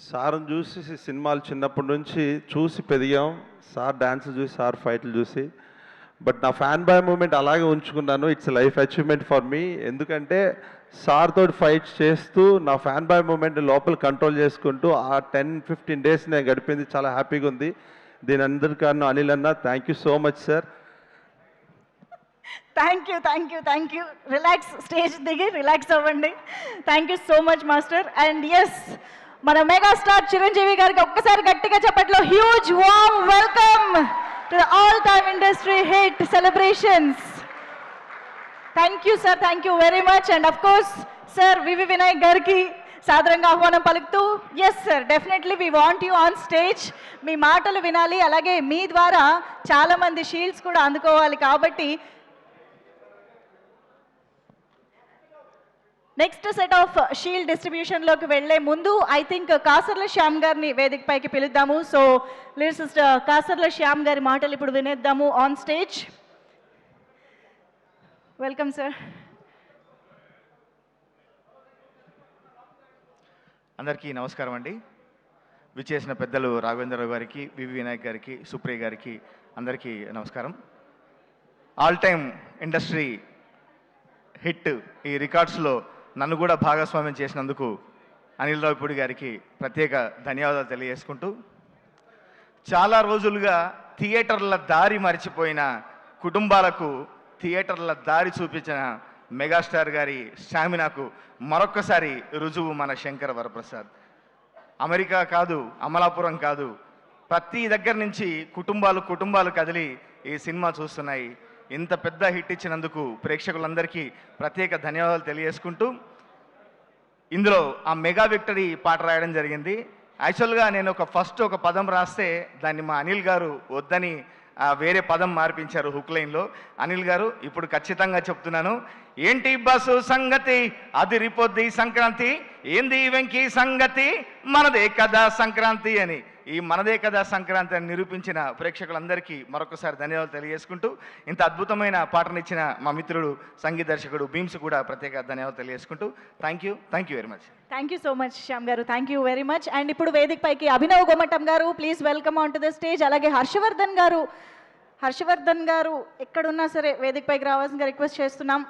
సార్‌ని చూసి సినిమాలు చిన్నప్పటి నుంచి చూసి పెరిగాం. సార్ డాన్సులు చూసి, సార్ ఫైట్‌లు చూసి. బట్ నా ఫ్యాన్ బాయ్ మూవ్‌మెంట్ అలాగే ఉంచుకున్నాను. It's life achievement for me. ఎందుకంటే సార్ తోటి ఫైట్స్ చేస్తూ నా ఫ్యాన్ బాయ్ మూవ్‌మెంట్‌ని లోపల కంట్రోల్ చేసుకుంటూ ఆ 10-15 డేస్ నేను గడిపింది చాలా హ్యాపీగా ఉంది. దీని అందరి కారణం అనిల్ అన్న. Thank you so much sir. Thank you. Relax, stage దిగి రిలాక్స్ అవ్వండి. Thank you so much master. And yes, మన మెగాస్టార్ చిరంజీవి గారికి ఒక్కసారి గట్టిగా చెప్పట్లో huge warm welcome to the all time industry hit celebrations. Thank you sir, thank you very much. And of course sir VV Vinayak గారికి సాదరంగా ఆహ్వానం పలుకుతూ, yes sir, definitely we want you on stage. మీ మాటలు వినాలి, అలాగే మీ ద్వారా చాలామంది షీల్డ్స్ కూడా అందుకోవాలి. కాబట్టి నెక్స్ట్ సెట్ ఆఫ్ షీల్డ్ డిస్ట్రిబ్యూషన్లోకి వెళ్లే ముందు ఐ థింక్ కాసర్ల శ్యామ్ గారిని వేదికపైకి పిలుద్దాము. సో లిరిసిస్ట్ కాసర్ల శ్యామ్ గారి మాటలు ఇప్పుడు వినేద్దాము ఆన్ స్టేజ్. Welcome sir. అందరికీ నమస్కారం అండి. విచ్చేసిన పెద్దలు రాఘవేంద్రరావు గారికి, వివి వినాయక్ గారికి, సుప్రియ గారికి అందరికీ నమస్కారం. ఆల్ టైమ్ ఇండస్ట్రీ హిట్ ఈ రికార్డ్స్లో నన్ను కూడా భాగస్వామ్యం చేసినందుకు అనిల్ రావిపూడి గారికి ప్రత్యేక ధన్యవాదాలు తెలియజేసుకుంటూ, చాలా రోజులుగా థియేటర్ల దారి మరిచిపోయిన కుటుంబాలకు థియేటర్ల దారి చూపించిన మెగాస్టార్ గారి స్టామినాకు మరొక్కసారి రుజువు మన శంకర వరప్రసాద్. అమెరికా కాదు, అమలాపురం కాదు, ప్రతి దగ్గర నుంచి కుటుంబాలు కదిలి ఈ సినిమా చూస్తున్నాయి. ఇంత పెద్ద హిట్ ఇచ్చినందుకు ప్రేక్షకులందరికీ ప్రత్యేక ధన్యవాదాలు తెలియజేసుకుంటూ, ఇందులో ఆ మెగా విక్టరీ పాట రాయడం జరిగింది. యాక్చువల్గా నేను ఒక పదం రాస్తే దాన్ని మా అనిల్ గారు వద్దని వేరే పదం మార్పించారు హుక్ లైన్లో. అనిల్ గారు, ఇప్పుడు ఖచ్చితంగా చెప్తున్నాను, ఏంటి బస్సు సంగతి అదిరిపోద్ది సంక్రాంతి, ఏంది వెంకీ సంగతి మనదే కదా సంక్రాంతి అని. ఈ మనదే కదా సంక్రాంతి అని నిరూపించిన ప్రేక్షకులందరికీ మరొకసారి ధన్యవాదాలు తెలియజేసుకుంటూ, ఇంత అద్భుతమైన పాటనిచ్చిన మా మిత్రుడు సంగీత దర్శకుడు భీమ్స్ కూడా ప్రత్యేక ధన్యవాదాలు తెలియజేసుకుంటూ thank you very much. Thank you so much Shyam గారు, thank you very much. And ఇప్పుడు వేదిక పైకి అభినవ్ గోమటం గారు, please welcome on to the stage. అలాగే హర్షవర్ధన్ గారు ఎక్కడున్నా సరే వేదిక పైకి రావాల్సిందిగా రిక్వెస్ట్ చేస్తున్నాం.